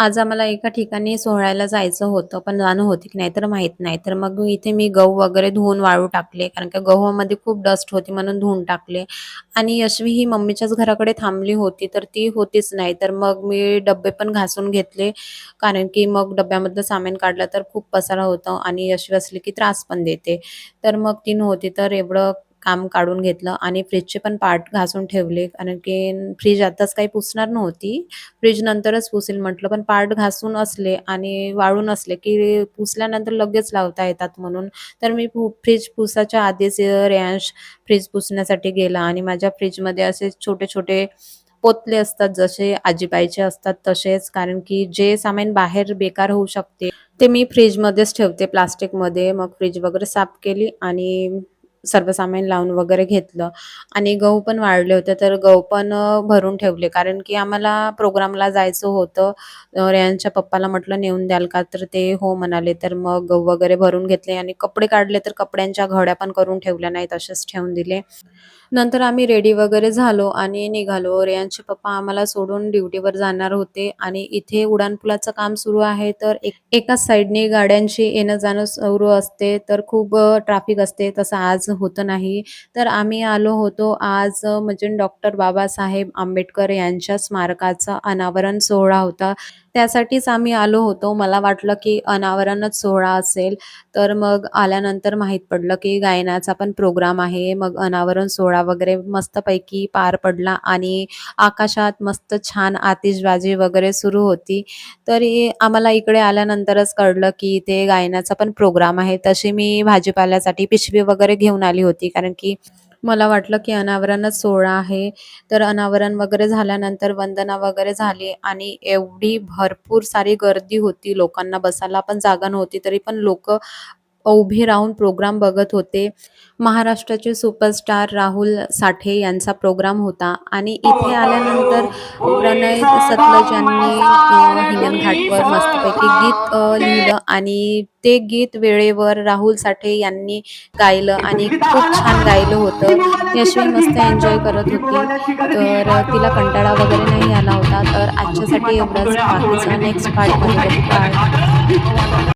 आज आम्हाला एका ठिकाणी सोहळ्याला जायचं होतं, पण जाणं होतं की नाही तर माहीत नाही. तर मग इथे मी गहू वगैरे धुवून वाळू टाकले, कारण की गव्हामध्ये खूप डस्ट होती म्हणून धुवून टाकले. आणि यशवी ही मम्मीच्याच घराकडे थांबली होती, तर ती होतीच नाही. तर मग मी डब्बे पण घासून घेतले, कारण की मग डब्यामधलं सामान काढलं तर खूप पसारा होतं आणि यशवी असली की त्रास पण देते. तर मग ती नव्हती, तर एवढं काम काढून घेतलं आणि फ्रिजचे पण पार्ट घासून ठेवले, कारण की फ्रिज आताच काही पुसणार नव्हती. फ्रिज नंतरच पुसेल म्हटलं, पण पार्ट घासून असले आणि वाळून असले, की पुसल्यानंतर लगेच लावता येतात म्हणून. तर मी फ्रिज पुसायच्या आधीच रेयांश फ्रिज पुसण्यासाठी गेला आणि माझ्या फ्रिजमध्ये असे छोटे-छोटे पोतले असतात, जसे आजीबाईचे असतात तसेच. कारण की जे सामान बाहेर बेकार होऊ शकते, ते मी फ्रिजमध्येच ठेवते प्लास्टिकमध्ये. मग फ्रिज वगैरे साफ केली आणि सर्व सामान लावून वगैरे घेतलं आणि गहू पण वाळले होते, तर गहू पण भरून ठेवले. कारण की आम्हाला प्रोग्रामला जायचं होतं. रेयांच्या पप्पाला म्हटलं, "नेऊन द्याल का?" तर ते हो म्हणाले. तर मग गहू वगैरे भरून घेतले आणि कपडे काढले, तर कपड्यांच्या घड्या पण करून ठेवल्या नाही, तसेच ठेवून दिले. नंतर आम्ही रेडी वगैरे झालो आणि निघालो. रेयांचे पप्पा आम्हाला सोडून ड्युटीवर जाणार होते आणि इथे उड्डाणपुलाचं काम सुरू आहे, तर एकाच साइडने गाड्यांची येणं-जाणं सुरू असते, तर खूप ट्रॅफिक असते. तसं आज होतं नाही. तर आम्ही आलो होतो आज म्हणजे डॉक्टर बाबासाहेब आंबेडकर यांच्या स्मारकाचा अनावरण सोहळा होता. त्यासाठीच आम्ही आलो होतो. मला वाटलं की अनावरणच सोहळा असेल. तर मग आल्यानंतर माहीत पडलं की गायनाचा पण प्रोग्राम आहे. मग अनावरण सोहळा वगैरे मस्तपैकी पार पडला आणि आकाशात मस्त छान आतिषबाजी वगैरे सुरू होती. तरी आम्हाला इकडे आल्यानंतरच कळलं की इथे गायनाचा पण प्रोग्राम आहे. तशी मी भाजीपाल्यासाठी पिशवी वगैरे घेऊन आली होती, कारण की मला वाटलं की अनावरणच सोहळा आहे. तर अनावरण वगैरे झाल्यानंतर वंदना वगैरे झाली आणि एवढी भरपूर सारी गर्दी होती. लोकांना बसायला पण जागा नव्हती, तरी पण लोकं उभे राहून प्रोग्राम बघत होते. महाराष्ट्राचे सुपरस्टार राहुल साठे यांचा प्रोग्राम होता आणि इथे आल्यानंतर प्रणय सतलज यांनी हिंगणघाटवर मस्तपैकी गीत लिहिलं आणि ते गीत वेळेवर राहुल साठे यांनी गायलं आणि खूप छान गायलं होतं. यशवी मस्त एन्जॉय करत होती. तर तिला कंटाळा वगैरे नाही आला होता. तर आजच्यासाठी एवढंच. बाकीचं नेक्स्ट पार्टमध्ये बघू. बाय.